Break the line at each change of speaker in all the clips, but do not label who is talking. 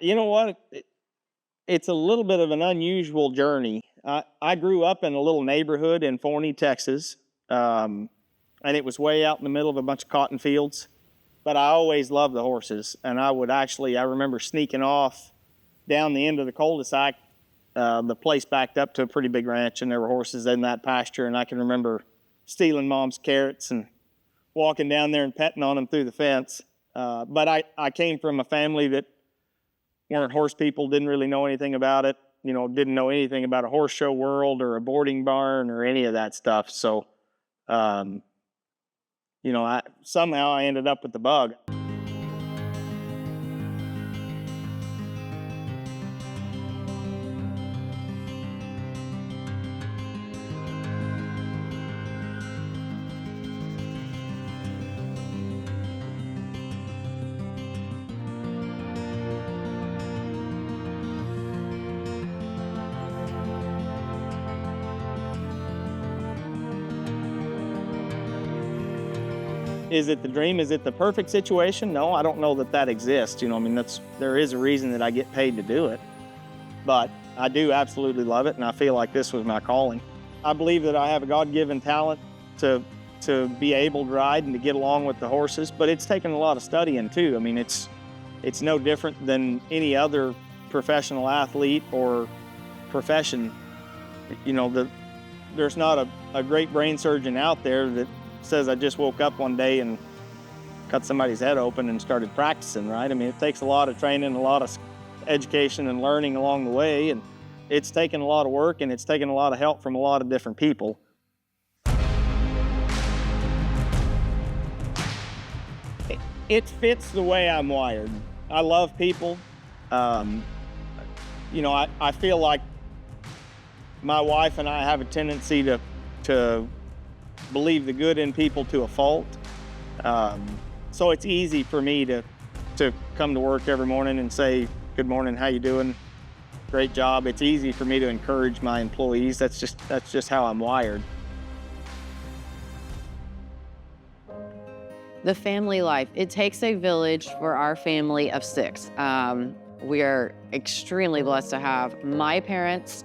You know what? It's a little bit of an unusual journey. I grew up in a little neighborhood in Forney, Texas, and it was way out in the middle of a bunch of cotton fields. But I always loved the horses, and I remember sneaking off down the end of the cul-de-sac. The place backed up to a pretty big ranch, and there were horses in that pasture, and I can remember stealing Mom's carrots and walking down there and petting on them through the fence. But I came from a family that weren't horse people, didn't really know anything about it, didn't know anything about a horse show world or a boarding barn or any of that stuff. So, somehow I ended up with the bug. Is it the dream? Is it the perfect situation? No, I don't know that exists. There is a reason that I get paid to do it, but I do absolutely love it, and I feel like this was my calling. I believe that I have a God-given talent to be able to ride and to get along with the horses, but it's taken a lot of studying too. It's no different than any other professional athlete or profession. There's not a great brain surgeon out there that says I just woke up one day and cut somebody's head open and started practicing, right? It takes a lot of training, a lot of education and learning along the way, and it's taken a lot of work, and it's taken a lot of help from a lot of different people. It fits the way I'm wired. I love people. I feel like my wife and I have a tendency to believe the good in people to a fault. So it's easy for me to come to work every morning and say, "Good morning, how you doing? Great job." It's easy for me to encourage my employees. That's just how I'm wired.
The family life. It takes a village for our family of 6. We are extremely blessed to have my parents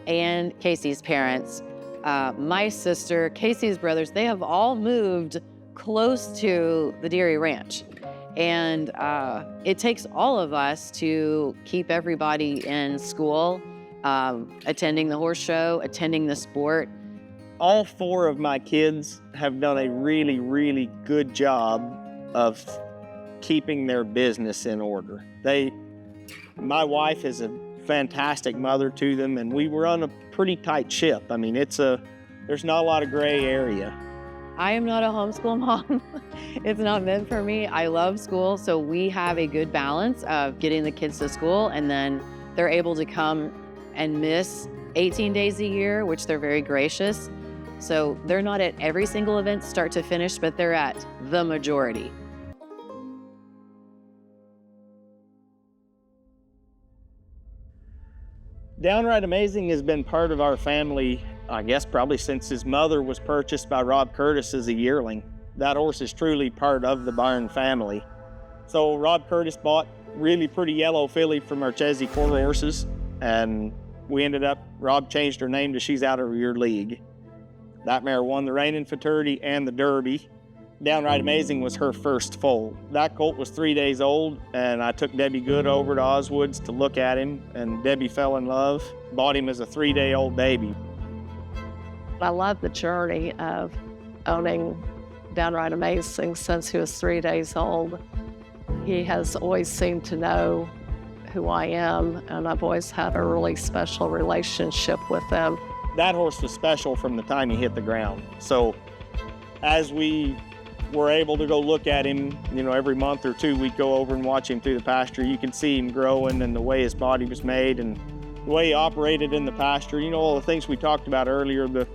and Casey's parents, my sister, Casey's brothers. They have all moved close to the Deary Ranch. And it takes all of us to keep everybody in school, attending the horse show, attending the sport.
All 4 of my kids have done a really, really good job of keeping their business in order. My wife is a fantastic mother to them, and we run a pretty tight ship. There's not a lot of gray area.
I am not a homeschool mom. It's not meant for me. I love school, so we have a good balance of getting the kids to school, and then they're able to come and miss 18 days a year, which they're very gracious. So they're not at every single event start to finish, but they're at the majority.
Downright Amazing has been part of our family, I guess probably since his mother was purchased by Rob Curtis as a yearling. That horse is truly part of the barn family. So Rob Curtis bought really pretty yellow filly from our Chesney quarter horses, and Rob changed her name to She's Out of Your League. That mare won the reigning futurity and the Derby. Downright Amazing was her first foal. That colt was 3 days old, and I took Debbie Good over to Oswoods to look at him, and Debbie fell in love, bought him as a 3-day-old baby.
I love the journey of owning Downright Amazing since he was 3 days old. He has always seemed to know who I am, and I've always had a really special relationship with him.
That horse was special from the time he hit the ground. So as we were able to go look at him, every month or 2, we'd go over and watch him through the pasture. You can see him growing and the way his body was made and the way he operated in the pasture. All the things we talked about earlier, the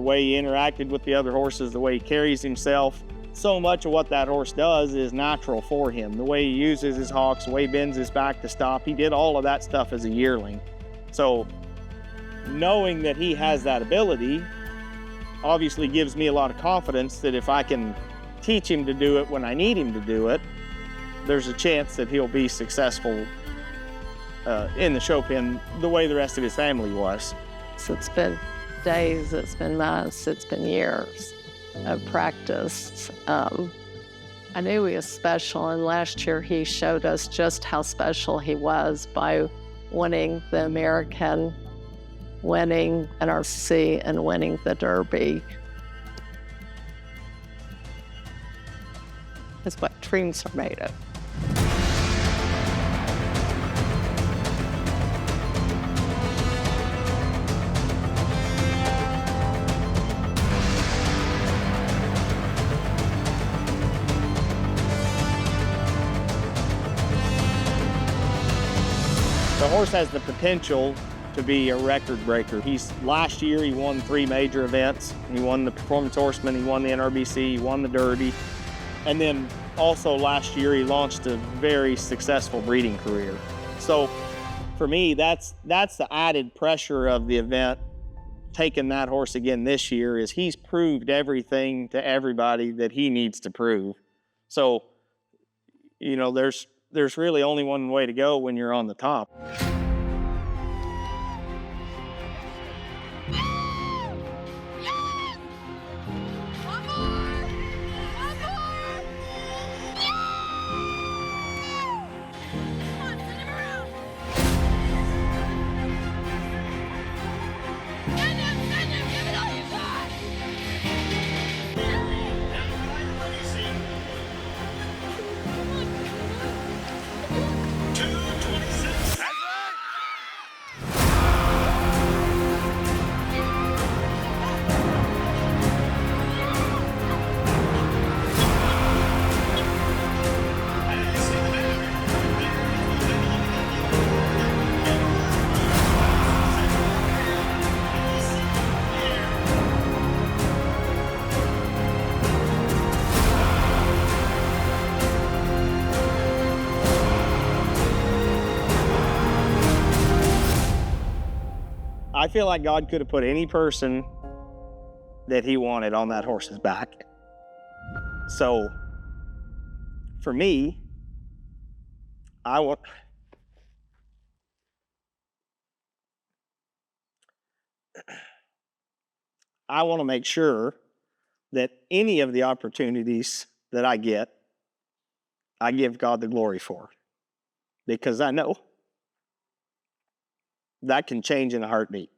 way he interacted with the other horses, the way he carries himself. So much of what that horse does is natural for him. The way he uses his hocks, the way he bends his back to stop, he did all of that stuff as a yearling. So knowing that he has that ability obviously gives me a lot of confidence that if I can teach him to do it when I need him to do it, there's a chance that he'll be successful in the show pen the way the rest of his family was.
So it's been days, it's been months, it's been years of practice. I knew he was special, and last year he showed us just how special he was by winning the American, winning NRC, and winning the Derby. It's what dreams are made of.
The horse has the potential to be a record breaker. Last year he won 3 major events. He won the Performance Horseman, he won the NRBC, he won the Derby. And then also last year he launched a very successful breeding career. So for me, that's the added pressure of the event. Taking that horse again this year is he's proved everything to everybody that he needs to prove. So, you know, there's really only one way to go when you're on the top. I feel like God could have put any person that he wanted on that horse's back. So for me, I want to make sure that any of the opportunities that I get, I give God the glory for, because I know that can change in a heartbeat.